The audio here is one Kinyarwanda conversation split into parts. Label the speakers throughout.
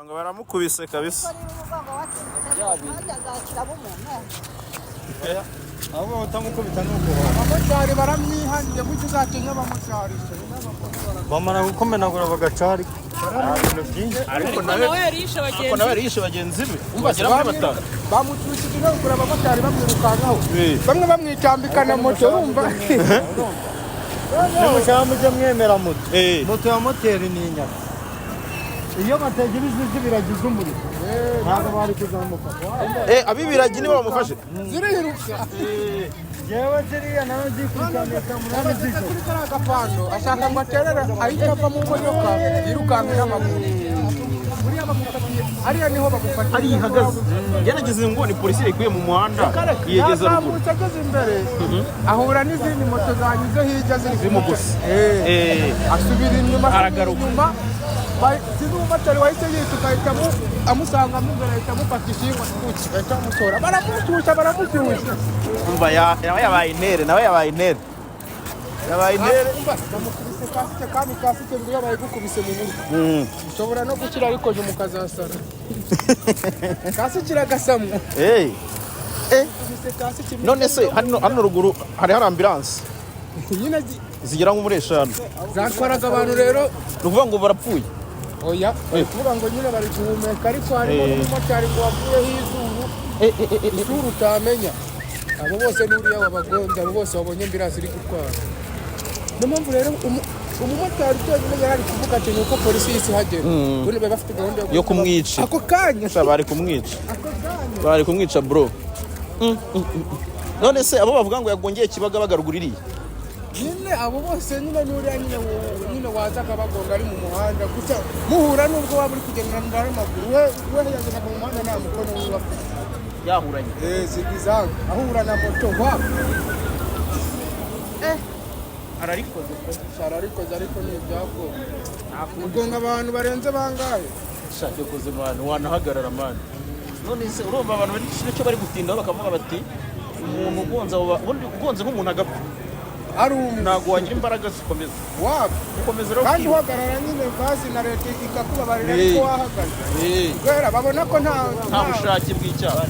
Speaker 1: Anga baramukubise kabisa.
Speaker 2: Abo batamukubita nuko abamotari baramwihanije mu kizakenya abamotari bamara gukomenagura bagacari
Speaker 1: Ariko nawe yarishe bagenzi be bagera muri batanu
Speaker 2: bamutushije no kugura abamotari bamwirukankaho bamwe bamwicambikana moto urumva n'umushamba mwemera moto ya moteri ni inyama iyo bategera izi biragize umuriro ntabwo bari kuzamuka
Speaker 1: abibiragi nibo bamufashe
Speaker 2: ziriruka yewe ziriya nawe zikutamika munani ziko kuri karagapando ashaka ngo aterera ahita ava mu modoka yirukanka n'amaguru buriya bamufatiye ariya niho bamufatiye
Speaker 1: ari ihagaze yarageze ngo ni polisi ikuye mu muhanda yegeza ruguru
Speaker 2: ageze imbere ahura n'izindi moto zanyuze hirya ziri
Speaker 1: gusa
Speaker 2: asubira inyuma
Speaker 1: aragaruka
Speaker 2: Sizu umumotari wahise yituka ahita amusanga imbere ahita amufata ishingwa ahita amusora baramushyushya
Speaker 1: umva yabaye intere
Speaker 2: bamukubise kasike kandi kasike ngo yabaye gukubise mu buryo ushobora no gukira ariko je mukazasara kasike iragasamwa
Speaker 1: none se hano ruguru hari ambulance
Speaker 2: nyine
Speaker 1: zigera nko muri 5
Speaker 2: zatwaraga abantu rero
Speaker 1: nuvuga ngo barapfuye
Speaker 2: oya kuvuga ngo nyine bari guhumeka ariko harimo n'umumotari ngo wavuyeho izuru utamenya abo bose n'uriya wabagonze abo bose babonye ambulance iri gutwara niyo mpamvu rero umumotari cyonyine yari kuvuga ati nuko polisi yisi hagera ubundi bari bafite gahunda
Speaker 1: yo kumwica
Speaker 2: ako kanya
Speaker 1: bari kumwica bro none se abo bavuga ngo yagongeye Kibaga bagaruguririye
Speaker 2: nyine abo bose nyine n'uriya nyine wazaga bagonga ari mu muhanda gusa muhura nubwo waba uri kugendana n'amaguru we yagendaga mu muhanda nta mukono wiwe
Speaker 1: yahuranye
Speaker 2: zigizanga ahura na moto wabo ararikoze ariko ni ibyago ugonga abantu barenze bangahe
Speaker 1: shake koze abantu wanahagarara mani none se urumva abantu bari cyo bari gutinda bakavuga bati umuntu ugonze nk'umuntu agapfa ntago wagira imbaraga zikomeza ukomeza rero
Speaker 2: kandi uhagarara nyine vazi na leta ikakubabarira ariko wahagaze kubera babona ko nta
Speaker 1: bushake bw'icyaha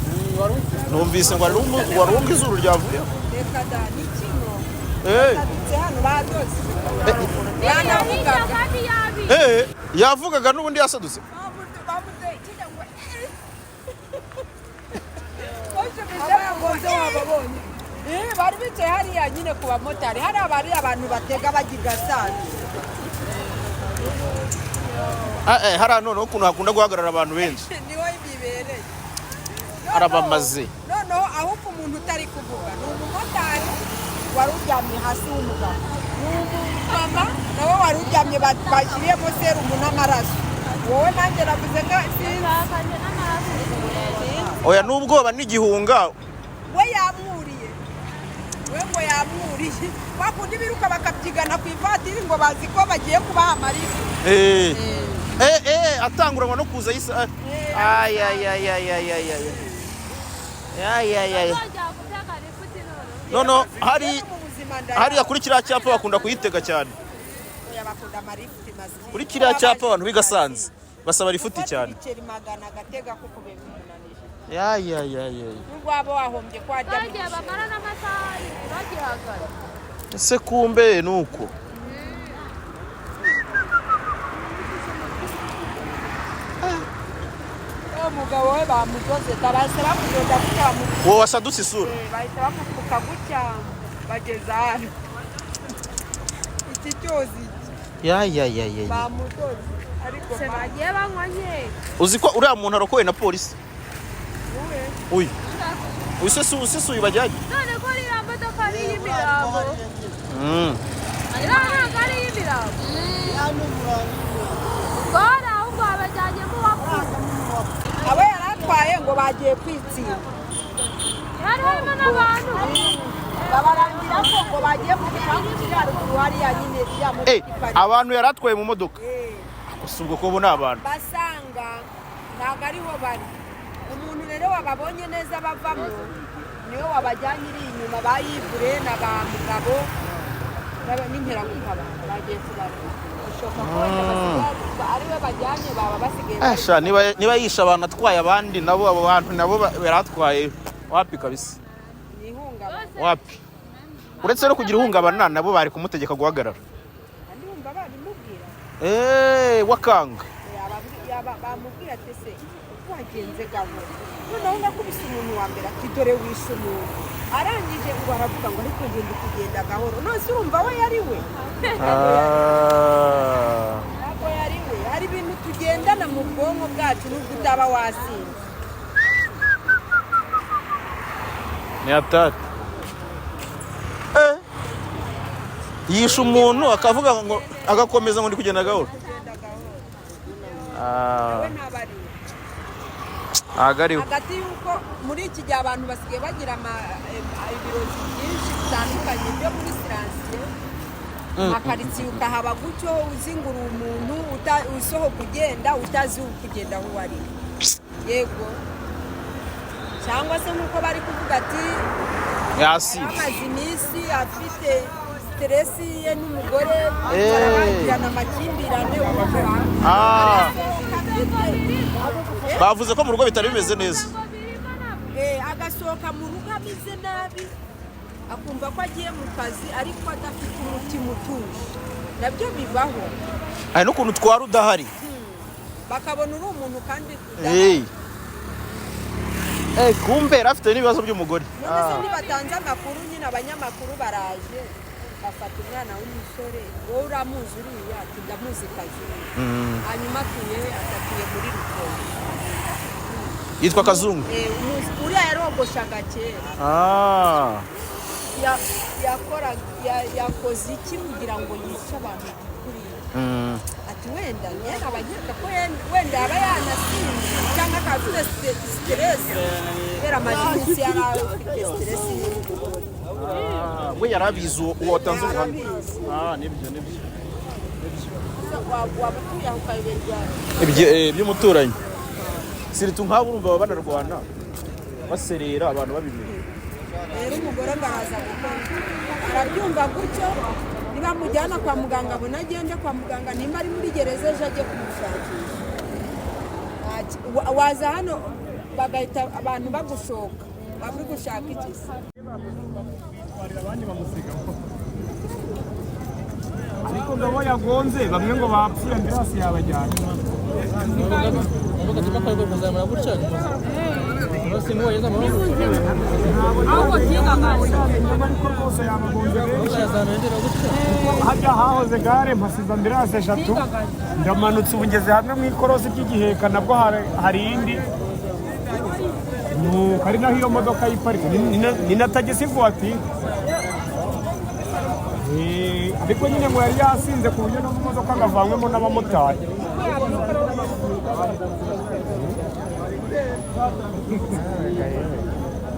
Speaker 1: numvise ngo warumva izuru ryavuyeho
Speaker 3: reka da ni kino hano badoze
Speaker 1: yavugaga n'ubundi yasadutse
Speaker 3: bari bicaye hariya nyine ku bamotari hari abantu batega bagiga sana
Speaker 1: hariya noneho ukuntu hakunda guhagarara abantu benshi
Speaker 3: niho bibereye
Speaker 1: arabamaze
Speaker 3: noneho ahubwo umuntu utari kuvuga ni umumotari wari uryamye hasi w'umugabo ni umumama nawe wari uryamye bashyiriyemo serumu n'amaraso wowe nanjye navuze ko
Speaker 1: oya n'ubwoba n'igihunga
Speaker 3: we ngo yamwuriye bakundi biruka bakabyigana ku ivatiri ngo bazi ko bagiye kubaha amarira
Speaker 1: atanguranwa no kuza yisa nono hariya kuri kiriya cyapa bakunda kuyitega cyane kuri kiriya cyapa abantu bigasanze basaba rifuti cyane
Speaker 3: n'urwabo wahombye kwa
Speaker 4: bagiye bamara n'amasaha bagihagara
Speaker 1: ese kumbe nuko
Speaker 3: umugabo we bamudoze tabase bamudoza kukamu
Speaker 1: wowe wasadutse isura
Speaker 3: bahita bamupfuka gutya bageza hano iki cyozi bamudoze ariko
Speaker 4: se bagiye banywa nke
Speaker 1: uzi ko uriya muntu arokowe na polisi uyu uyu bajyanye
Speaker 4: none ko iriya modoka ari iy'imirambo ntabwo ari iy'imirambo ubwora ahubwo babajyanye mu wapfuye
Speaker 3: abo yari atwaye ngo bagiye kwitsinda
Speaker 4: hari harimo n'abantu
Speaker 3: babarangira ko ngo bagiye mu gipangu kiri haruguru hariya nyine iriya modoka ipari
Speaker 1: abantu yari atwaye mu modoka gusa ubwo ko bo ni abantu
Speaker 3: basanga ntabwo ariho bari umuntu rero wababonye neza bavamo niwe wabajyanye iri inyuma bayibure na ba mugabo n'inkeragutabara bagiye kubarura bishoboka ko ari we bajyanye baba basigaye
Speaker 1: Asha niba yisha abantu atwaye abandi nabo abo bantu nabo baratwaye wapi kabisa
Speaker 3: ni ihungabana
Speaker 1: wapi uretse no kugira ihungabana nabo bari kumutegeka guhagarara
Speaker 3: ndumva barimubwira
Speaker 1: wakanga
Speaker 3: bamubwira ati se wagenze gabo noneho nakubise umuntu wa mbere ati dore wishe umuntu arangije ngo aravuga ngo ariko ngende kugenda gahoro nose urumva we yari we ntabwo yari we hari ibintu tugendana mu bwonko bwacu nubwo utaba wasinze
Speaker 1: ni atari yishe umuntu akavuga ngo agakomeza ngo ndi kugenda gahoro agariwe
Speaker 3: hagati yuko muri iki gihe abantu basigaye bagira ibirori byinshi bitandukanye byo muri siransiye makaritsiye ukahaba gutyo uzingura umuntu usohoka ugenda utazi kugenda aho wari yego cyangwa se nk'uko bari kuvuga ati amaze iminsi afite stresi ye n'umugore barabagirana amakimbirane bavuze ko mu rugo bitari bimeze neza agasohoka mu rugo ameze nabi akumva ko agiye mu kazi ariko adafite umutima utuje nabyo bibaho
Speaker 1: hari n'ukuntu twari udahari
Speaker 3: bakabona uri umuntu kandi
Speaker 1: kumbe afite n'ibibazo by'umugore
Speaker 3: none se ntibatanze amakuru nyine abanyamakuru baraje bafata umwana w'umusore wowe uramuzi uriya ati ndamuzi kazi hanyuma atuye muri rutongo
Speaker 1: yitwa Kazungu
Speaker 3: uriya yarogoshaga kera yakoze iki kugira ngo yice abantu kuriya ati wenda nyine abageka ko wenda yaba yanasinze cyangwa akaba afite siteresi kubera amaze iminsi yari afite siteresi y'umugore
Speaker 1: we yarabizi uwo watanze ubuhamya nibyo
Speaker 3: waba utuye aho ukayoberwa
Speaker 1: by'umuturanyi siritu nk'abo urumva baba banarwana baserera abantu babibiri
Speaker 3: rero umugore ngaraza gukora arabyumva gutyo niba mujyana kwa muganga abona agende kwa muganga nimba ari muri gereza ejo ajye kumushakisha waza hano bagahita abantu bagushoka bari gushaka iki se
Speaker 2: ariko ngabo yagonze bamwe ngo bapfuye mbirasi yabajyanye hajya hahoze gare mpasize ambirasi 3 ndamanutse ubu ngeze hamwe mu ikorosi ry'igiheka nabwo hari indi hari naho iyo modoka y'iparika ni na tagisi vuwatire ariko nyine ngo yari yasinze ku buryo no mu modoka ngavanywemo n'abamotari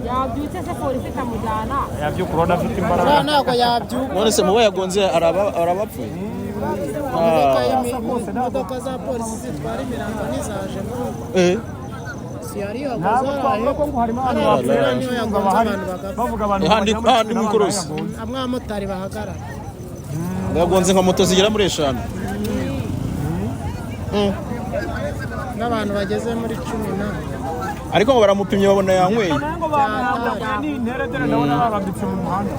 Speaker 3: yabyutse se polisi ikamujyana
Speaker 2: yabyuka urabona afite imbaraga
Speaker 3: ntabwo yabyuka
Speaker 1: none se mu bo yagonze arabapfuye
Speaker 3: imodoka za polisi zitwara imirambo n'izaje
Speaker 2: ntabwo twavuga ko ngo harimo abantu bapfuye bavuga abantu
Speaker 1: ahandi mu ikorosi
Speaker 3: amwe abamotari bahagarara
Speaker 1: yagonze nka moto zigera muri 5
Speaker 3: n'abantu bageze muri 10
Speaker 1: ariko ngo baramupimye babona yanyweye
Speaker 2: n'interedere ndabona barambitse mu muhanda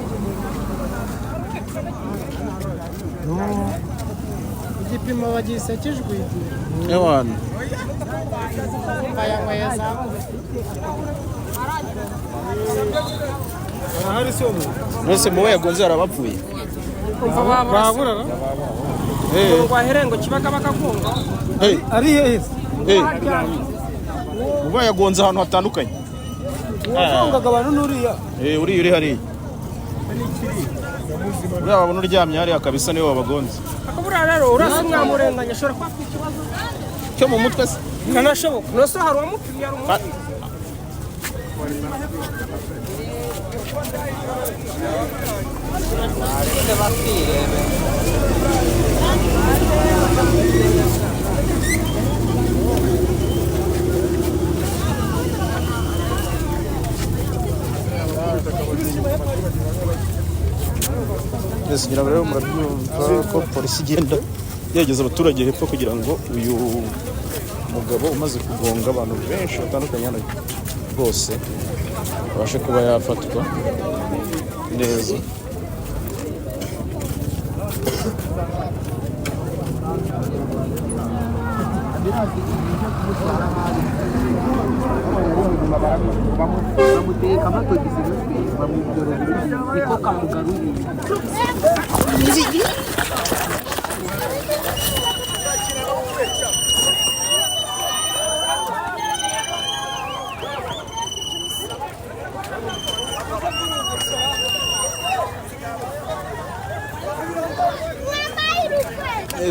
Speaker 3: igipimo bagisekijwe
Speaker 1: ewana
Speaker 3: bayanyweye za
Speaker 2: hari se umuntu
Speaker 1: nose mu bo yagonze arabapfuye
Speaker 2: baburara ngo aherengo kibaga bakakunga ari hehe
Speaker 1: ubwo yagonze ahantu hatandukanye
Speaker 2: ufungaga abantu n'uriya
Speaker 1: uri hariya uriya babona uryamye hariya kabisa niwe wabagonze
Speaker 2: akabura rero urasa mwamurenganya ashobora kuba afite ikibazo
Speaker 1: cyo mu mutwe se
Speaker 2: kanashoboka nose hari uwamupimye ari umuntu
Speaker 1: Ngira rero murabyumva ko polisi igenda yegeza abaturage hepfo kugira ngo uyu mugabo umaze kugonga abantu benshi batandukanye hano rwose abashe kuba yafatwa neza.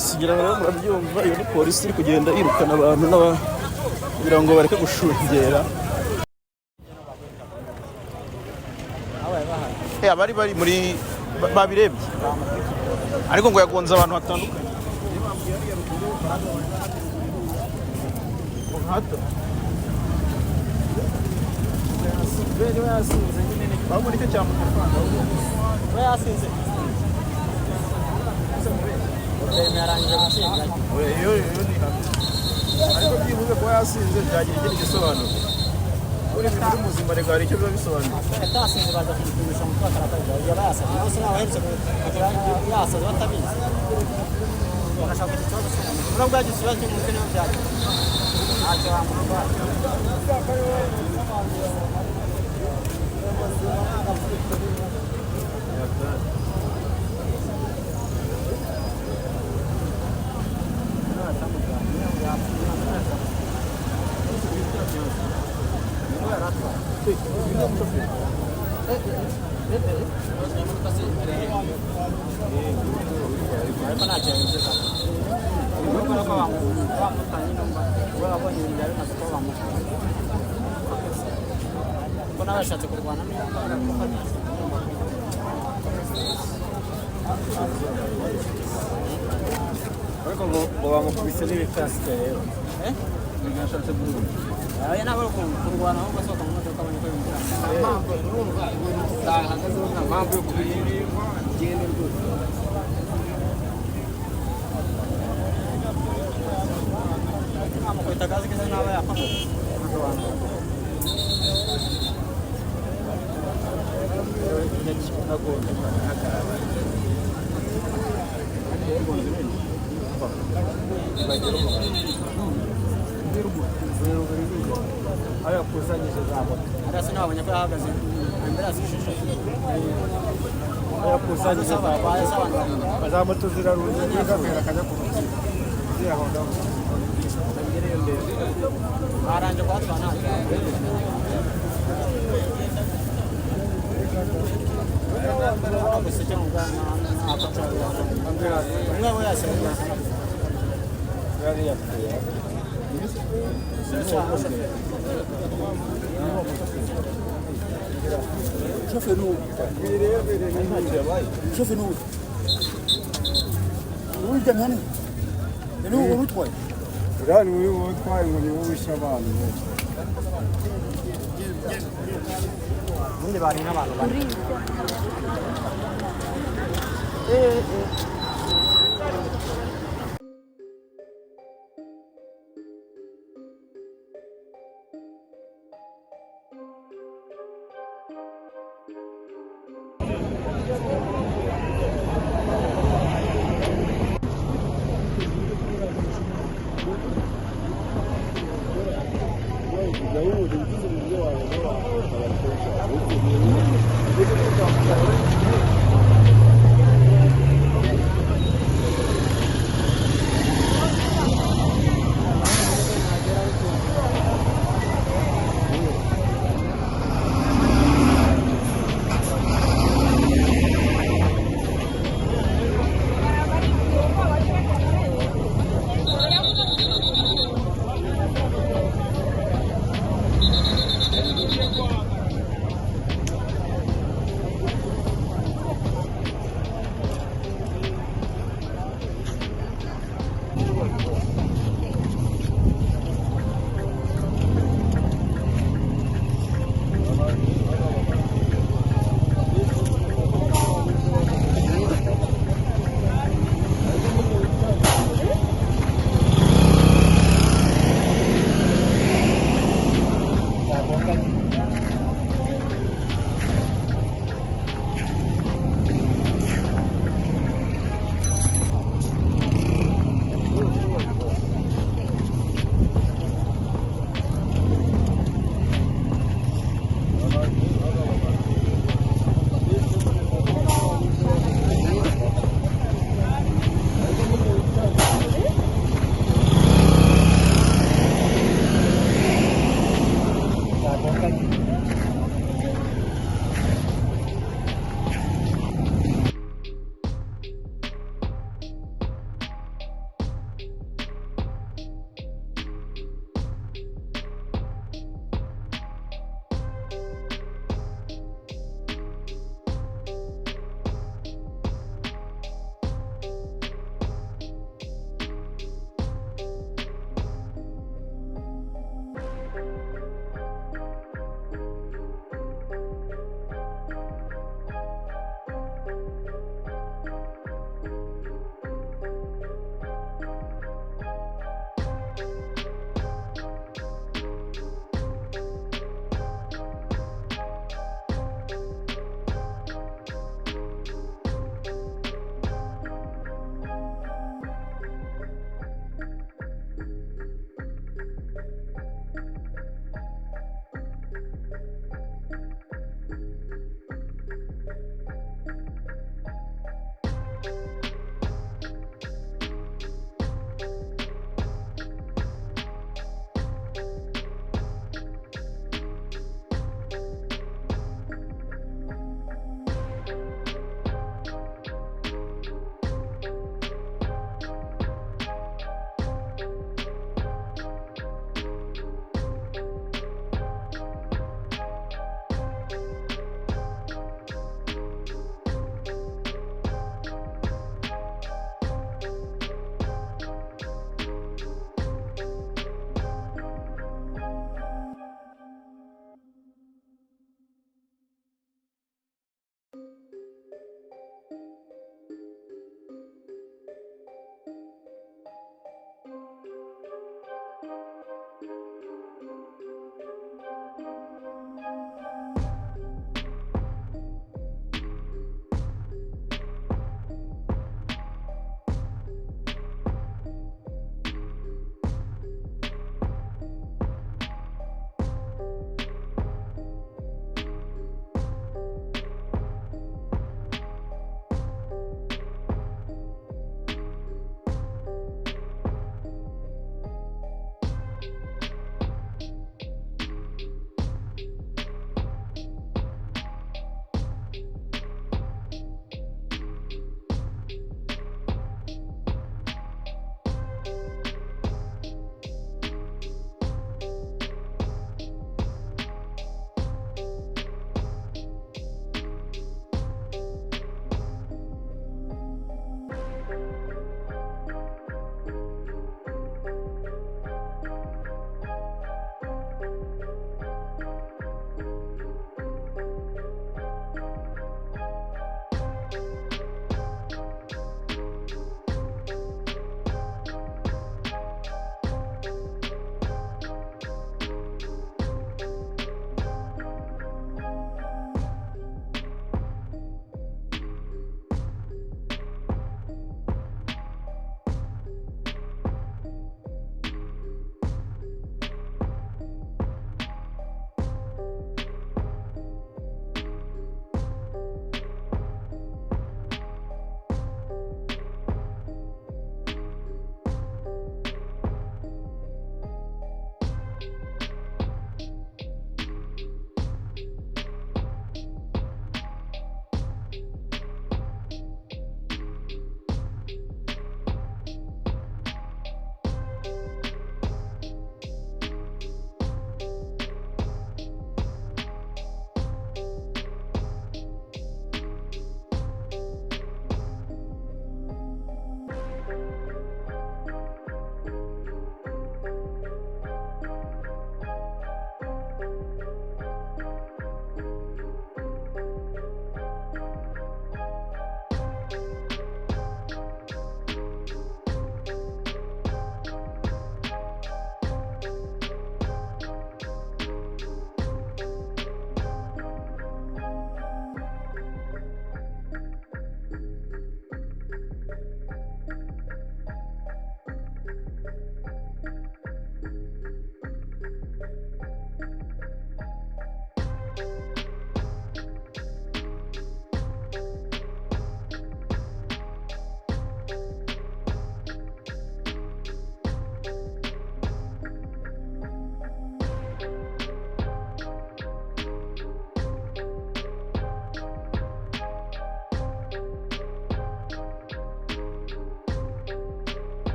Speaker 1: Sigira ngo murabyumva, iyo ni polisi iri kugenda irukana abantu kugira ngo bareke gushungera. Abari bari muri babirebye ariko ngo yagonze abantu hatandukanye. Ariko byibuze ko yasinze byagira ikindi gisobanuro. Uri muri muzima rega hari icyo biba bisobanura.
Speaker 5: Atasinze baza kugipimisha mu twakarakaje. Yaba yasaze. Naho se naho aherutse kugira yasaze batabizi. Barashaka ikibazo cy'umuntu. Nubwo yagize ikibazo cy'umutwe niho byaje. Ntacyo wamurwara.
Speaker 1: Ariko ngo bamukubise n'ibikasite rero. Bigashatse guhura.
Speaker 5: Aya nabo kurwana aho basohoka mu modoka abanye ko yumvira. Mpamvu urumva ahagaze nta mpamvu yo kubirindwa gende rwose. Amukwita kazi kese naba yapamo.
Speaker 2: Aya kusanyije zabo.
Speaker 5: Arasa nabonye ko yahagaze imbere asishije.
Speaker 2: Aya kusanyije zabo. Bazamutu zirarunze n'igafera kajya ku ruzi. Ziyahonda. Ngereye ndende.
Speaker 5: Aranje kwatwana. Abusije ngana akacara. Umwe we yasema.
Speaker 2: Yari yapfuye.
Speaker 5: شوفي نور شوفي نور نور جمهني نور ورطوي
Speaker 2: Rani uyu utwaye ngo ni wowe wishe abantu.
Speaker 5: Ubundi bari n'abantu bari